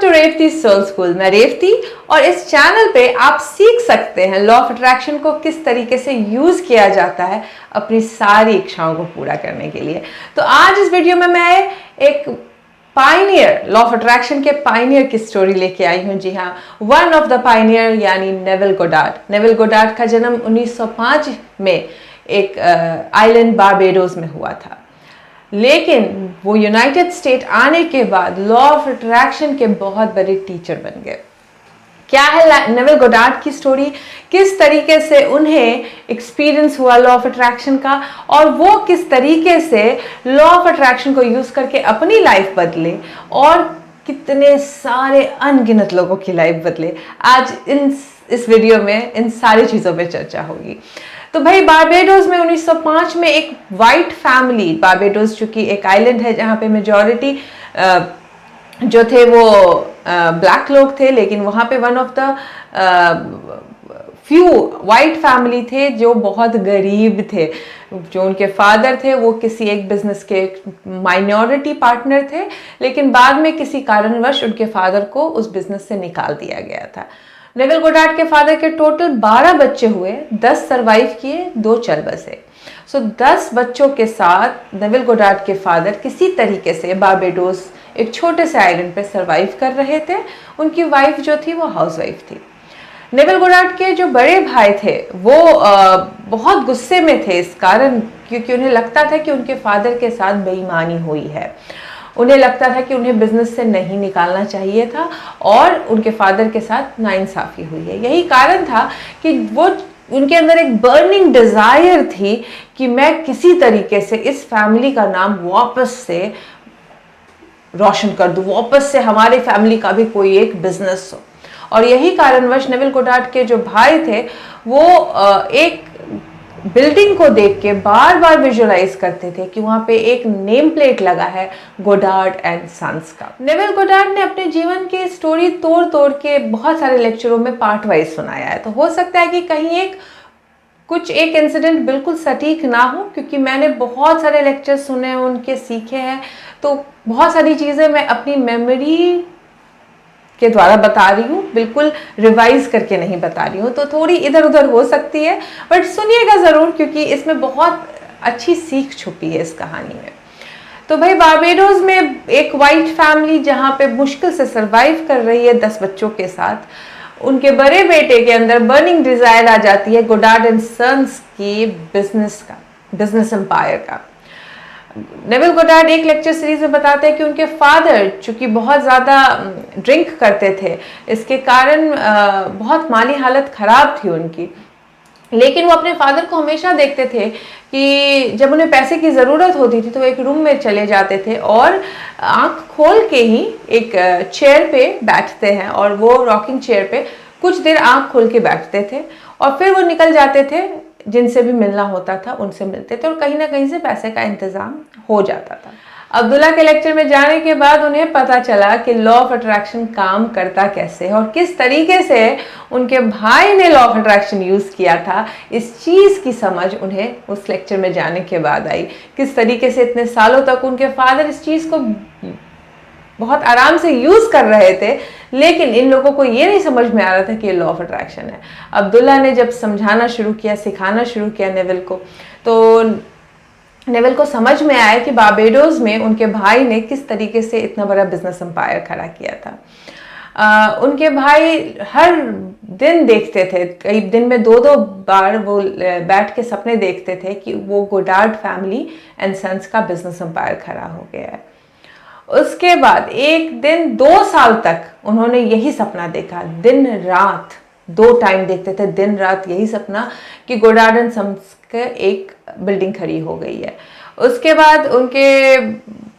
To Revati soul school. मैं रेवती और इस चैनल पे आप सीख सकते हैं लॉ ऑफ अट्रैक्शन को किस तरीके से यूज किया जाता है अपनी सारी इच्छाओं को पूरा करने के लिए। तो आज इस वीडियो में मैं एक पायनियर, लॉ ऑफ अट्रैक्शन के पायनियर की स्टोरी लेके आई हूँ। जी हाँ, वन ऑफ द पायनियर यानी नेविल गोडार्ड। नेविल गोडार्ड का जन्म 1905 में एक आइलैंड बारबेडोस में हुआ था, लेकिन वो यूनाइटेड स्टेट आने के बाद लॉ ऑफ अट्रैक्शन के बहुत बड़े टीचर बन गए। क्या है नेविल गोडार्ड की स्टोरी, किस तरीके से उन्हें एक्सपीरियंस हुआ लॉ ऑफ अट्रैक्शन का, और वो किस तरीके से लॉ ऑफ अट्रैक्शन को यूज करके अपनी लाइफ बदले और कितने सारे अनगिनत लोगों की लाइफ बदले। आज इस वीडियो में इन सारी चीज़ों पे चर्चा होगी। तो भाई, बारबेडोस में 1905 में एक वाइट फैमिली, बारबेडोस चूंकि एक आइलैंड है जहाँ पे मेजॉरिटी जो थे वो ब्लैक लोग थे, लेकिन वहाँ पे one of the few white family थे जो बहुत गरीब थे। जो उनके फादर थे वो किसी एक बिजनेस के माइनॉरिटी पार्टनर थे, लेकिन बाद में किसी कारणवश उनके फादर को उस बिजनेस से निकाल दिया गया था। नेविल गोडार्ड के फादर के टोटल 12 बच्चे हुए, 10 सरवाइव किए, 2 चल बसे। सो 10 बच्चों के साथ नेविल गोडार्ड के फादर किसी तरीके से बारबेडोस एक छोटे से आइलैंड पे सरवाइव कर रहे थे। उनकी वाइफ जो थी वो हाउसवाइफ थी। नेविल गोडार्ड के जो बड़े भाई थे वो बहुत गुस्से में थे इस कारण, क्योंकि उन्हें लगता था कि उनके फादर के साथ बेईमानी हुई है। उन्हें लगता था कि उन्हें बिजनेस से नहीं निकालना चाहिए था और उनके फादर के साथ नाइंसाफी हुई है। यही कारण था कि वो उनके अंदर एक बर्निंग डिजायर थी कि मैं किसी तरीके से इस फैमिली का नाम वापस से रोशन कर दूं, वापस से हमारे फैमिली का भी कोई एक बिजनेस हो। और यही कारणवश नेविल गोडार्ड के जो भाई थे वो एक बिल्डिंग को देख के बार बार विजुअलाइज करते थे कि वहां पे एक नेम प्लेट लगा है गोडार्ड एंड सन्स का। नेविल गोडार्ड ने अपने जीवन की स्टोरी तोड़ तोड़ के बहुत सारे लेक्चरों में पार्ट वाइज सुनाया है। तो हो सकता है कि कहीं कुछ एक इंसिडेंट बिल्कुल सटीक ना हो, क्योंकि मैंने बहुत सारे लेक्चर सुने हैं उनके, सीखे हैं, तो बहुत सारी चीज़ें मैं अपनी मेमोरी के द्वारा बता रही हूँ, बिल्कुल रिवाइज करके नहीं बता रही हूँ, तो थोड़ी इधर उधर हो सकती है, बट सुनिएगा ज़रूर क्योंकि इसमें बहुत अच्छी सीख छुपी है इस कहानी में। तो भाई, बारबेडोस में एक वाइट फैमिली जहाँ पे मुश्किल से सरवाइव कर रही है 10 बच्चों के साथ, उनके बड़े बेटे के अंदर बर्निंग डिजायर आ जाती है गोडार्ड एंड सन्स की बिजनेस एम्पायर का। नेविल गोडार्ड एक लेक्चर सीरीज में बताते हैं कि उनके फादर चूंकि बहुत ज़्यादा ड्रिंक करते थे, इसके कारण बहुत माली हालत खराब थी उनकी, लेकिन वो अपने फादर को हमेशा देखते थे कि जब उन्हें पैसे की ज़रूरत होती थी तो एक रूम में चले जाते थे और आंख खोल के ही एक चेयर पे बैठते हैं, और वो रॉकिंग चेयर पे कुछ देर आंख खोल के बैठते थे और फिर वो निकल जाते थे, जिनसे भी मिलना होता था उनसे मिलते थे और कहीं ना कहीं से पैसे का इंतजाम हो जाता था। अब्दुल्ला के लेक्चर में जाने के बाद उन्हें पता चला कि लॉ ऑफ अट्रैक्शन काम करता कैसे है और किस तरीके से उनके भाई ने लॉ ऑफ अट्रैक्शन यूज किया था। इस चीज की समझ उन्हें उस लेक्चर में जाने के बाद आई, किस तरीके से इतने सालों तक उनके फादर इस चीज को बहुत आराम से यूज कर रहे थे, लेकिन इन लोगों को ये नहीं समझ में आ रहा था कि ये लॉ ऑफ अट्रैक्शन है। अब्दुल्ला ने जब समझाना शुरू किया, सिखाना शुरू किया नेविल को, तो नेविल को समझ में आया कि बारबेडोस में उनके भाई ने किस तरीके से इतना बड़ा बिजनेस एम्पायर खड़ा किया था। उनके भाई हर दिन देखते थे, कई दिन में 2-2 बार वो बैठ के सपने देखते थे कि वो गोडार्ड फैमिली एंड सन्स का बिजनेस एम्पायर खड़ा हो गया है। उसके बाद एक दिन 2 साल तक उन्होंने यही सपना देखा, दिन रात 2 टाइम देखते थे, दिन रात यही सपना कि गोडार्ड एंड सन्स के एक बिल्डिंग खड़ी हो गई है। उसके बाद उनके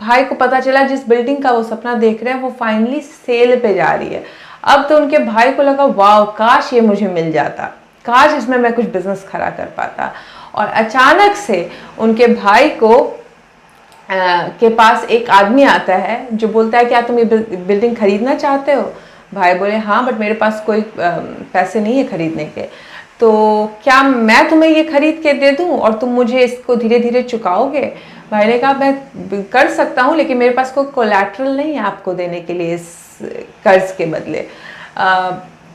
भाई को पता चला जिस बिल्डिंग का वो सपना देख रहे हैं वो फाइनली सेल पे जा रही है। अब तो उनके भाई को लगा, वाह, काश ये मुझे मिल जाता, काश इसमें मैं कुछ बिजनेस खड़ा कर पाता। और अचानक से उनके भाई को के पास एक आदमी आता है जो बोलता है, क्या तुम ये बिल्डिंग खरीदना चाहते हो? भाई बोले, हाँ, बट मेरे पास कोई पैसे नहीं है खरीदने के, तो क्या मैं तुम्हें ये खरीद के दे दूं और तुम मुझे इसको धीरे धीरे चुकाओगे? भाई ने कहा मैं कर सकता हूँ, लेकिन मेरे पास कोई कोलैटरल नहीं है आपको देने के लिए इस कर्ज के बदले।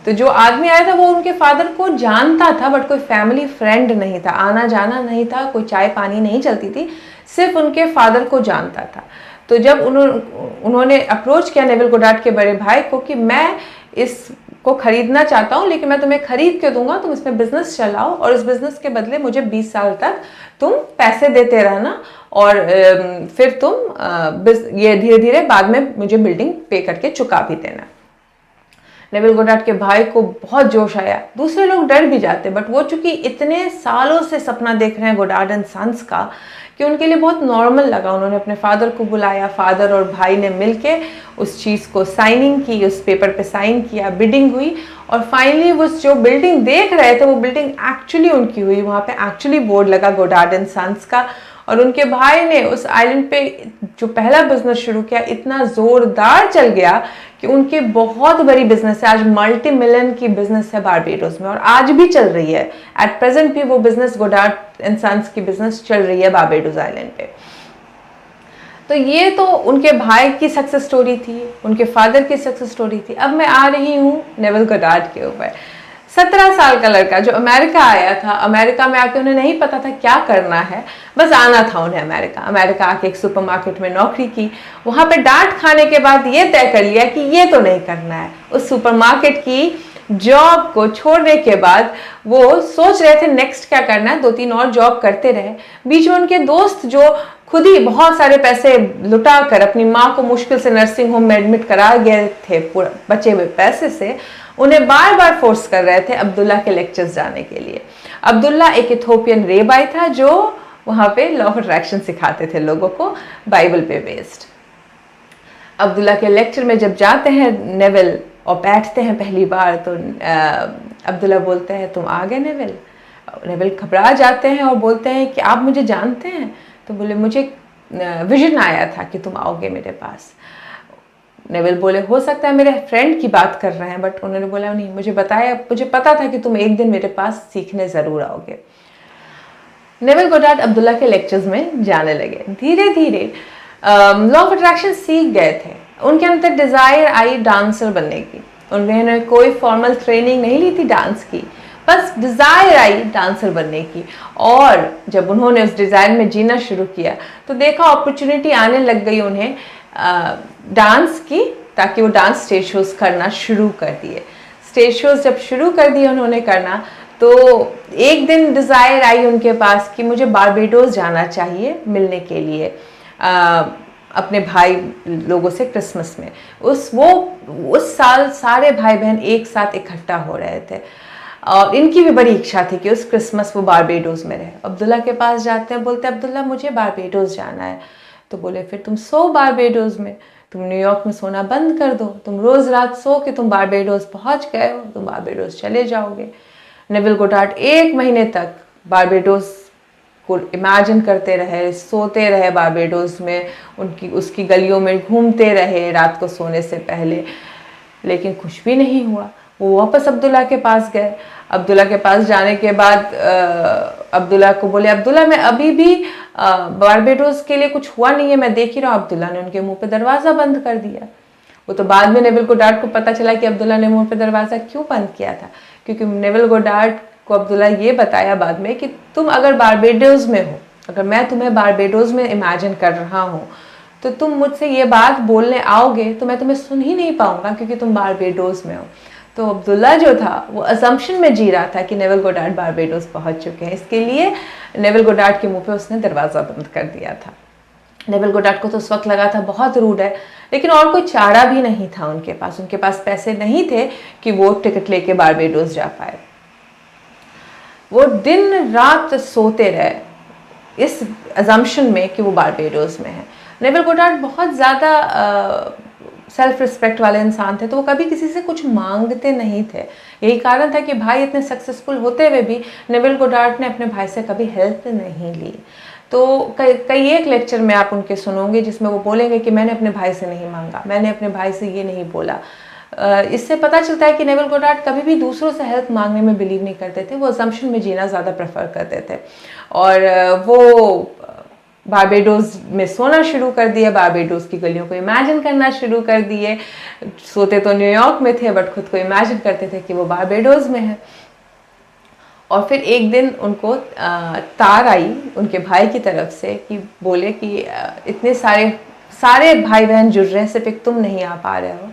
तो जो आदमी आया था वो उनके फादर को जानता था, बट कोई फैमिली फ्रेंड नहीं था, आना जाना नहीं था, कोई चाय पानी नहीं चलती थी, सिर्फ उनके फादर को जानता था। तो जब उन्होंने अप्रोच किया नेविल गोडार्ड के बड़े भाई को कि मैं इसको खरीदना चाहता हूँ, लेकिन मैं तुम्हें खरीद के दूंगा, तुम इसमें बिजनेस चलाओ और इस बिजनेस के बदले मुझे 20 साल तक तुम पैसे देते रहना, और फिर तुम ये धीरे धीरे बाद में मुझे बिल्डिंग पे करके चुका भी देना। नेविल गोडार्ड के भाई को बहुत जोश आया, दूसरे लोग डर भी जाते, बट वो चूंकि इतने सालों से सपना देख रहे हैं गोडार्ड एंड सन्स का कि उनके लिए बहुत नॉर्मल लगा। उन्होंने अपने फादर को बुलाया, फादर और भाई ने मिलके उस चीज़ को साइनिंग की, उस पेपर पे साइन किया, बिडिंग हुई, और फाइनली वो जो बिल्डिंग देख रहे थे वो बिल्डिंग एक्चुअली उनकी हुई। वहाँ पे एक्चुअली बोर्ड लगा गोडार्ड एंड सन्स का, और उनके भाई ने उस आइलैंड पे जो पहला बिजनेस शुरू किया इतना जोरदार चल गया कि उनकी बहुत बड़ी बिजनेस है, आज मल्टी मिलियन की बिजनेस है बारबेडोस में, और आज भी चल रही है। एट प्रेजेंट भी वो बिजनेस गोडार्ड एंड सन्स की बिजनेस चल रही है बारबेडोस आइलैंड पे। तो ये तो उनके भाई की सक्सेस स्टोरी थी, उनके फादर की सक्सेस स्टोरी थी। अब मैं आ रही हूँ नेविल गोडार्ड के ऊपर। 17 साल का लड़का जो अमेरिका आया था, अमेरिका में आके उन्हें नहीं पता था क्या करना है, बस आना था उन्हें अमेरिका आके एक सुपरमार्केट में नौकरी की, वहाँ पे डांट खाने के बाद ये तय कर लिया कि ये तो नहीं करना है। उस सुपरमार्केट की जॉब को छोड़ने के बाद वो सोच रहे थे नेक्स्ट क्या करना है, 2-3 और जॉब करते रहे। बीच में उनके दोस्त जो खुद ही बहुत सारे पैसे लुटा कर अपनी माँ को मुश्किल से नर्सिंग होम में एडमिट करा गए थे बचे हुए पैसे से, उन्हें बार बार फोर्स कर रहे थे अब्दुल्ला के लेक्चर्स जाने के लिए। अब्दुल्ला एक इथोपियन रेबाई था जो वहाँ पे लॉ ऑफ अट्रैक्शन सिखाते थे लोगों को, बाइबल पे बेस्ड। अब्दुल्ला के लेक्चर में जब जाते हैं नेविल और बैठते हैं पहली बार, तो अब्दुल्ला बोलते हैं तुम आ गए नेविल। नेविल घबरा जाते हैं और बोलते हैं कि आप मुझे जानते हैं? तो बोले मुझे विजन आया था कि तुम आओगे मेरे पास। नेविल बोले हो सकता है मेरे फ्रेंड की बात कर रहे हैं, बट उन्होंने बोला नहीं, मुझे पता था कि तुम एक दिन मेरे पास सीखने ज़रूर आओगे। नेविल गोडार्ड अब्दुल्ला के लेक्चर्स में जाने लगे, धीरे धीरे लॉ ऑफ अट्रैक्शन सीख गए थे। उनके अंदर डिज़ायर आई डांसर बनने की, उन्होंने कोई फॉर्मल ट्रेनिंग नहीं ली थी डांस की, बस डिज़ायर आई डांसर बनने की। और जब उन्होंने उस डिज़ायर में जीना शुरू किया तो देखा अपॉर्चुनिटी आने लग गई उन्हें डांस की, ताकि वो डांस स्टेज शोज करना शुरू कर दिए। स्टेज शोज जब शुरू कर दिए उन्होंने करना, तो एक दिन डिज़ायर आई उनके पास कि मुझे बारबेडोस जाना चाहिए मिलने के लिए अपने भाई लोगों से क्रिसमस में। उस साल सारे भाई बहन एक साथ इकट्ठा हो रहे थे और इनकी भी बड़ी इच्छा थी कि उस क्रिसमस वो बारबेडोस में रहे। अब्दुल्ला के पास जाते हैं, बोलते हैं अब्दुल्ला मुझे बारबेडोस जाना है। तो बोले फिर तुम सो बारबेडोस में, तुम न्यूयॉर्क में सोना बंद कर दो, तुम रोज़ रात सो कि तुम बारबेडोस पहुंच गए हो, तुम बारबेडोस चले जाओगे। नेविल गोडार्ड 1 महीने तक बारबेडोस को इमेजिन करते रहे, सोते रहे बारबेडोस में, उसकी गलियों में घूमते रहे रात को सोने से पहले, लेकिन कुछ भी नहीं हुआ। वो वापस अब्दुल्ला के पास गए। अब्दुल्ला के पास जाने के बाद अब्दुल्ला को बोले अब्दुल्ला मैं अभी भी बारबेडोस के लिए कुछ हुआ नहीं है, मैं देख ही रहा हूँ। अब्दुल्ला ने उनके मुंह पे दरवाज़ा बंद कर दिया। वो तो बाद में नेविल गोडार्ड को पता चला कि अब्दुल्ला ने मुंह पे दरवाज़ा क्यों बंद किया था, क्योंकि नेविल गोडार्ड को अब्दुल्ला ये बताया बाद में कि तुम अगर बारबेडोस में हो, अगर मैं तुम्हें बारबेडोस में इमेजिन कर रहा हूँ, तो तुम मुझसे ये बात बोलने आओगे तो मैं तुम्हें सुन ही नहीं पाऊंगा क्योंकि तुम बारबेडोस में हो। तो अब्दुल्ला जो था वो असम्पशन में जी रहा था कि नेविल गोडार्ड बारबेडोस पहुंच चुके हैं, इसके लिए नेविल गोडार्ड के मुंह पे उसने दरवाज़ा बंद कर दिया था। नेविल गोडार्ड को तो उस वक्त लगा था बहुत रूड है, लेकिन और कोई चारा भी नहीं था उनके पास पैसे नहीं थे कि वो टिकट लेके बारबेडोस जा पाए। वो दिन रात सोते रहे इस असम्पशन में कि वो बारबेडोस में है। नेविल गोडार्ड बहुत ज़्यादा सेल्फ रिस्पेक्ट वाले इंसान थे, तो वो कभी किसी से कुछ मांगते नहीं थे। यही कारण था कि भाई इतने सक्सेसफुल होते हुए भी नेविल गोडार्ड ने अपने भाई से कभी हेल्प नहीं ली। तो कई एक लेक्चर में आप उनके सुनोगे जिसमें वो बोलेंगे कि मैंने अपने भाई से नहीं मांगा, मैंने अपने भाई से ये नहीं बोला। इससे पता चलता है कि नेविल गोडार्ड कभी भी दूसरों से हेल्प मांगने में बिलीव नहीं करते थे, वो असम्पशन में जीना ज़्यादा प्रेफर करते थे। और वो बारबेडोस में सोना शुरू कर दिया, बारबेडोस की गलियों को इमेजिन करना शुरू कर दिए। सोते तो न्यूयॉर्क में थे बट खुद को इमेजिन करते थे कि वो बारबेडोस में है। और फिर एक दिन उनको तार आई उनके भाई की तरफ से कि बोले कि इतने सारे भाई बहन जुड़ रहे हैं, सिर्फ एक तुम नहीं आ पा रहे हो,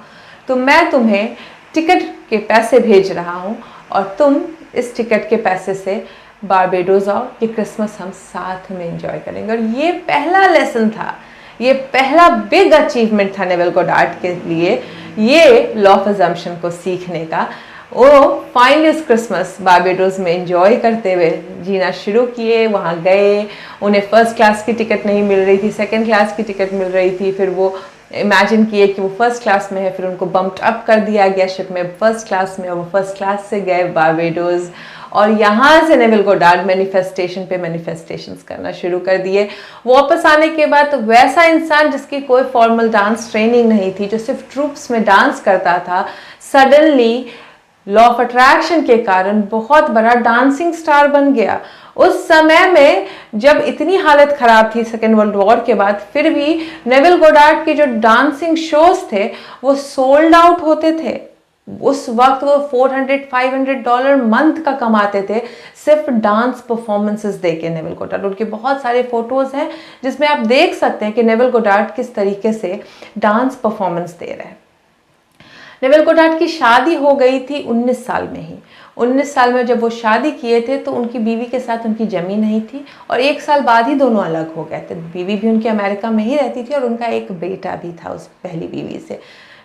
तो मैं तुम्हें टिकट के पैसे भेज रहा हूँ और तुम इस टिकट के पैसे से बारबेडोस आओ, ये क्रिसमस हम साथ में एंजॉय करेंगे। और ये पहला लेसन था, ये पहला बिग अचीवमेंट था नेविल गोडार्ड के लिए, ये लॉ ऑफ अजम्पशन को सीखने का। वो फाइनली उस क्रिसमस बारबेडोस में एंजॉय करते हुए जीना शुरू किए। वहाँ गए, उन्हें फर्स्ट क्लास की टिकट नहीं मिल रही थी, सेकंड क्लास की टिकट मिल रही थी। फिर वो इमेजिन किए कि वो फर्स्ट क्लास में है, फिर उनको बम्प्ड अप कर दिया गया शिप में फर्स्ट क्लास में, और वो फर्स्ट क्लास से गए बारबेडोस। और यहाँ से नेविल गोडार्ड मैनिफेस्टेशन पे मैनिफेस्टेशंस करना शुरू कर दिए। वापस आने के बाद तो वैसा इंसान जिसकी कोई फॉर्मल डांस ट्रेनिंग नहीं थी, जो सिर्फ ट्रूप्स में डांस करता था, सडनली लॉ ऑफ अट्रैक्शन के कारण बहुत बड़ा डांसिंग स्टार बन गया। उस समय में जब इतनी हालत खराब थी सेकेंड वर्ल्ड वॉर के बाद, फिर भी नेविल गोडार्ड के जो डांसिंग शोज थे वो सोल्ड आउट होते थे। उस वक्त वो $400-500 मंथ का कमाते थे सिर्फ डांस परफॉर्मेंसेस देके नेविल गोडार्ड। उनके बहुत सारे फोटोज हैं जिसमें आप देख सकते हैं कि नेविल गोडार्ड किस तरीके से डांस परफॉर्मेंस दे रहे हैं। नेविल गोडार्ड की शादी हो गई थी 19 साल में ही। 19 साल में जब वो शादी किए थे तो उनकी बीवी के साथ उनकी जमी नहीं थी, और 1 साल बाद ही दोनों अलग हो गए थे। बीवी भी उनकी अमेरिका में ही रहती थी और उनका एक बेटा भी था उस पहली बीवी से।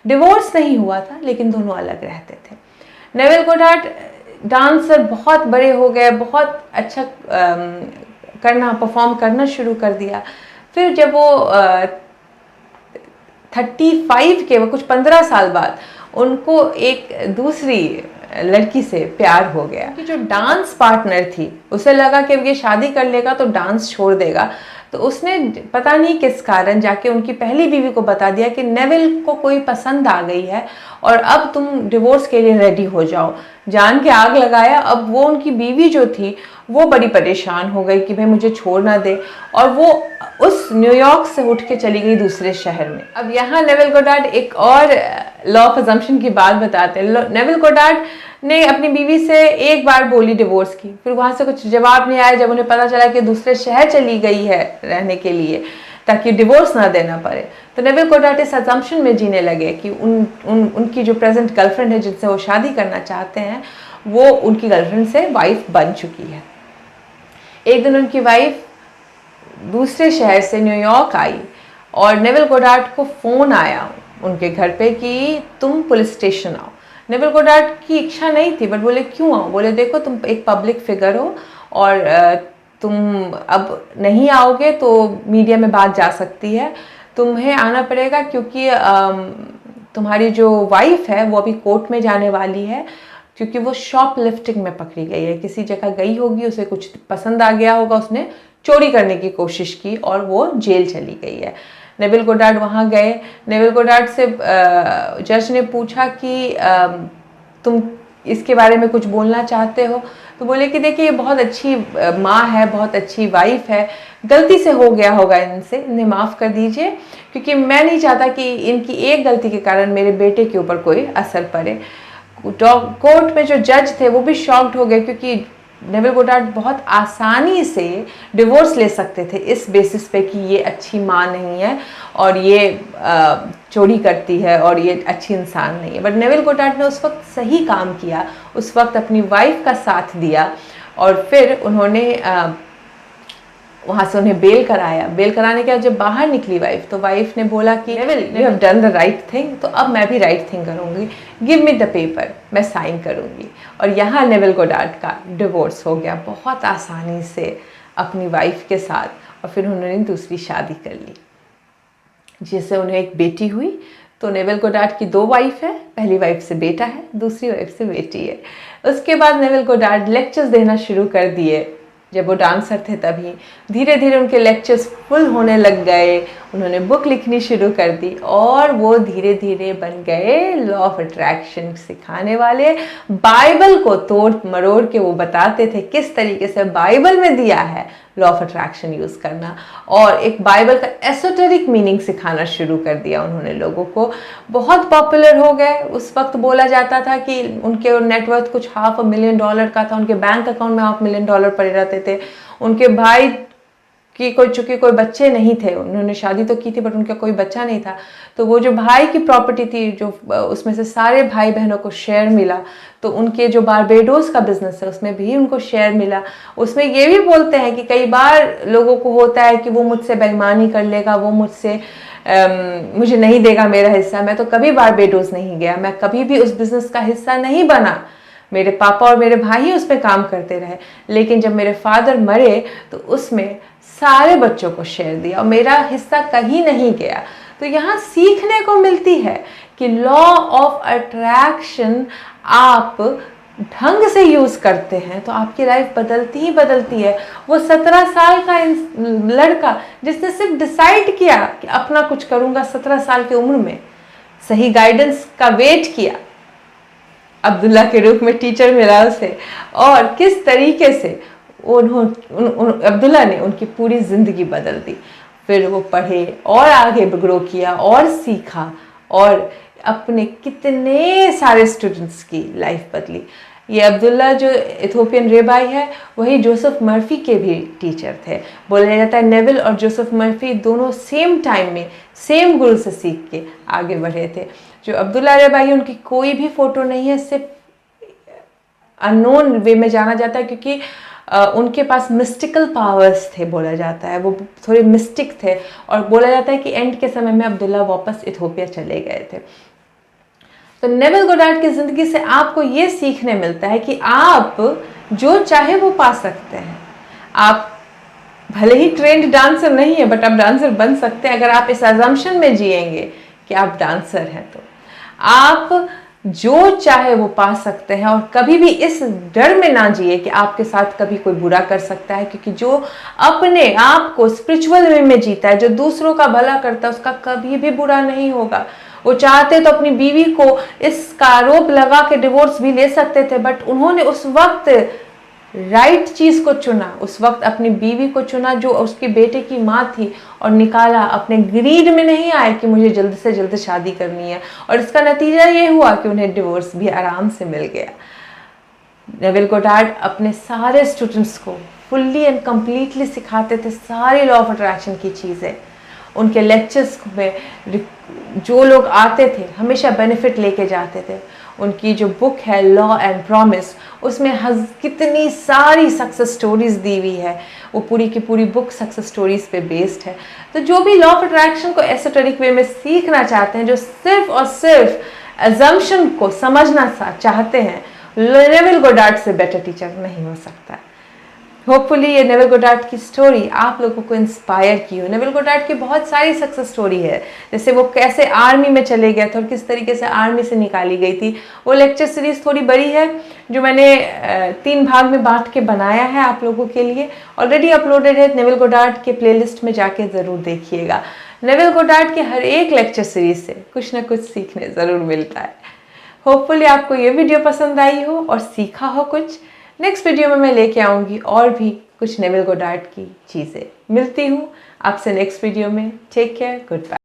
डिवोर्स नहीं हुआ था लेकिन दोनों अलग रहते थे। नेविल गोडार्ड डांसर बहुत बड़े हो गए, बहुत अच्छा परफॉर्म करना शुरू कर दिया। फिर जब वो 35 के, वो कुछ 15 साल बाद उनको एक दूसरी लड़की से प्यार हो गया कि जो डांस पार्टनर थी उसे लगा कि अब ये शादी कर लेगा तो डांस छोड़ देगा, तो उसने पता नहीं किस कारण जाके उनकी पहली बीवी को बता दिया कि नेविल को कोई पसंद आ गई है और अब तुम डिवोर्स के लिए रेडी हो जाओ। जान के आग लगाया। अब वो उनकी बीवी जो थी वो बड़ी परेशान हो गई कि भाई मुझे छोड़ ना दे, और वो उस न्यूयॉर्क से उठ के चली गई दूसरे शहर में। अब यहाँ नेविल गोडार्ड एक और लॉ ऑफ अजम्पशन की बात बताते हैं। नेविल गोडार्ड ने अपनी बीवी से एक बार बोली डिवोर्स की, फिर वहाँ से कुछ जवाब नहीं आया। जब उन्हें पता चला कि दूसरे शहर चली गई है रहने के लिए ताकि डिवोर्स ना देना पड़े, तो नेविल गोडार्ड इस अजम्पशन में जीने लगे कि उनकी जो प्रेजेंट गर्लफ्रेंड है जिनसे वो शादी करना चाहते हैं वो उनकी गर्लफ्रेंड से वाइफ बन चुकी है। एक दिन उनकी वाइफ दूसरे शहर से न्यूयॉर्क आई और नेविल गोडार्ड को फ़ोन आया उनके घर पे कि तुम पुलिस स्टेशन आओ। नेविल गोडार्ड की इच्छा नहीं थी बट बोले क्यों आओ? बोले देखो तुम एक पब्लिक फिगर हो और तुम अब नहीं आओगे तो मीडिया में बात जा सकती है, तुम्हें आना पड़ेगा क्योंकि तुम्हारी जो वाइफ है वो अभी कोर्ट में जाने वाली है क्योंकि वो शॉप लिफ्टिंग में पकड़ी गई है। किसी जगह गई होगी, उसे कुछ पसंद आ गया होगा, उसने चोरी करने की कोशिश की और वो जेल चली गई है। नेविल गोडार्ड वहाँ गए। नेविल गोडार्ड से जज ने पूछा कि तुम इसके बारे में कुछ बोलना चाहते हो? तो बोले कि देखिए ये बहुत अच्छी माँ है, बहुत अच्छी वाइफ है, गलती से हो गया होगा इनसे, इन्हें माफ़ कर दीजिए क्योंकि मैं नहीं चाहता कि इनकी एक गलती के कारण मेरे बेटे के ऊपर कोई असर पड़े। कोर्ट में जो जज थे वो भी शॉक्ड हो गए क्योंकि नेविल गोडार्ड बहुत आसानी से डिवोर्स ले सकते थे इस बेसिस पे कि ये अच्छी माँ नहीं है और ये चोरी करती है और ये अच्छी इंसान नहीं है। बट नेविल गोडार्ड ने उस वक्त सही काम किया, उस वक्त अपनी वाइफ का साथ दिया और फिर उन्होंने वहाँ से उन्हें बेल कराया। बेल कराने के बाद जब बाहर निकली वाइफ तो वाइफ ने बोला कि Neville you have done the right thing, तो अब मैं भी राइट थिंग करूँगी, गिव मी द पेपर, मैं साइन करूँगी। और यहाँ नेविल गोडार्ड का डिवोर्स हो गया बहुत आसानी से अपनी वाइफ के साथ और फिर उन्होंने दूसरी शादी कर ली जिससे उन्हें एक बेटी हुई। तो नेविल गोडार्ड की 2 वाइफ है, पहली वाइफ से बेटा है, दूसरी वाइफ से बेटी है। उसके बाद नेविल गोडार्ड लेक्चर्स देना शुरू कर दिए। जब वो डांसर थे तभी धीरे धीरे उनके लेक्चर्स फुल होने लग गए, उन्होंने बुक लिखनी शुरू कर दी और वो धीरे धीरे बन गए लॉ ऑफ अट्रैक्शन सिखाने वाले। बाइबल को तोड़ मरोड़ के वो बताते थे किस तरीके से बाइबल में दिया है लॉ ऑफ अट्रैक्शन यूज़ करना, और एक बाइबल का एसोटेरिक मीनिंग सिखाना शुरू कर दिया उन्होंने लोगों को। बहुत पॉपुलर हो गए। उस वक्त बोला जाता था कि उनके नेटवर्थ कुछ $500,000 का था, उनके बैंक अकाउंट में $500,000 पड़े रहते थे। उनके भाई कि चूंकि कोई बच्चे नहीं थे, उन्होंने शादी तो की थी बट उनका कोई बच्चा नहीं था, तो वो जो भाई की प्रॉपर्टी थी, जो उसमें से सारे भाई बहनों को शेयर मिला। तो उनके जो बारबेडोस का बिजनेस है उसमें भी उनको शेयर मिला। उसमें ये भी बोलते हैं कि कई बार लोगों को होता है कि वो मुझसे बेईमानी कर लेगा, वो मुझसे मुझे नहीं देगा मेरा हिस्सा। मैं तो कभी बारबेडोस नहीं गया, मैं कभी भी उस बिजनेस का हिस्सा नहीं बना, मेरे पापा और मेरे भाई ही उस पर काम करते रहे। लेकिन जब मेरे फादर मरे तो उसमें सारे बच्चों को शेयर दिया और मेरा हिस्सा कहीं नहीं गया। तो यहाँ सीखने को मिलती है कि लॉ ऑफ अट्रैक्शन आप ढंग से यूज करते हैं तो आपकी लाइफ बदलती ही बदलती है। वो 17 साल का लड़का जिसने सिर्फ डिसाइड किया कि अपना कुछ करूंगा 17 साल की उम्र में, सही गाइडेंस का वेट किया, अब्दुल्ला के रूप में टीचर मिला उसे, और किस तरीके से अब्दुल्ला ने उनकी पूरी ज़िंदगी बदल दी। फिर वो पढ़े और आगे ग्रो किया और सीखा, और अपने कितने सारे स्टूडेंट्स की लाइफ बदली। ये अब्दुल्ला जो इथोपियन रेबाई है वही जोसेफ मर्फी के भी टीचर थे। बोला जाता है नेविल और जोसेफ मर्फी दोनों सेम टाइम में सेम गुरु से सीख के आगे बढ़े थे। जो अब्दुल्ला रेबाई, उनकी कोई भी फोटो नहीं है, सिर्फ अननोन वे में जाना जाता है क्योंकि उनके पास मिस्टिकल पावर्स थे, बोला जाता है वो थोड़े मिस्टिक थे, और बोला जाता है कि एंड के समय में अब्दुल्ला वापस इथोपिया चले गए थे। तो नेविल गोडार्ड की ज़िंदगी से आपको ये सीखने मिलता है कि आप जो चाहे वो पा सकते हैं। आप भले ही ट्रेंड डांसर नहीं है बट आप डांसर बन सकते हैं अगर आप इस अजम्पशन में जिएंगे कि आप डांसर हैं। तो आप जो चाहे वो पा सकते हैं, और कभी भी इस डर में ना जिए कि आपके साथ कभी कोई बुरा कर सकता है, क्योंकि जो अपने आप को स्पिरिचुअल वे में जीता है, जो दूसरों का भला करता है, उसका कभी भी बुरा नहीं होगा। वो चाहते तो अपनी बीवी को इसका आरोप लगा के डिवोर्स भी ले सकते थे, बट उन्होंने उस वक्त राइट चीज को चुना, उस वक्त अपनी बीवी को चुना जो उसके बेटे की माँ थी, और निकाला। अपने ग्रीड में नहीं आए कि मुझे जल्द से जल्द शादी करनी है, और इसका नतीजा ये हुआ कि उन्हें डिवोर्स भी आराम से मिल गया। नेविल गोडार्ड अपने सारे स्टूडेंट्स को फुल्ली एंड कंप्लीटली सिखाते थे सारी लॉ ऑफ अट्रैक्शन की चीज़ें। उनके लेक्चर्स में जो लोग आते थे हमेशा बेनिफिट लेके जाते थे। उनकी जो बुक है लॉ एंड प्रॉमिस, उसमें कितनी सारी सक्सेस स्टोरीज दी हुई है। वो पूरी की पूरी बुक सक्सेस स्टोरीज पे बेस्ड है। तो जो भी लॉ ऑफ अट्रैक्शन को एसोटेरिक वे में सीखना चाहते हैं, जो सिर्फ और सिर्फ अजम्पशन को समझना चाहते हैं, नेविल गोडार्ड से बेटर टीचर नहीं हो सकता है। होपफुली ये नेविल गोडार्ड की स्टोरी आप लोगों को इंस्पायर की हो। नेविल गोडार्ड की बहुत सारी सक्सेस स्टोरी है, जैसे वो कैसे आर्मी में चले गए थे और किस तरीके से आर्मी से निकाली गई थी। वो लेक्चर सीरीज थोड़ी बड़ी है जो मैंने 3 भाग में बांट के बनाया है आप लोगों के लिए, ऑलरेडी अपलोडेड है। नेविल गोडार्ड के प्लेलिस्ट में जाके ज़रूर देखिएगा। नेविल गोडार्ड के हर एक लेक्चर सीरीज से कुछ ना कुछ सीखने ज़रूर मिलता है। होपफुली आपको ये वीडियो पसंद आई हो और सीखा हो कुछ। नेक्स्ट वीडियो में मैं लेके आऊँगी और भी कुछ नेविल गोडार्ड की चीज़ें। मिलती हूँ आपसे नेक्स्ट वीडियो में। Take care, good bye.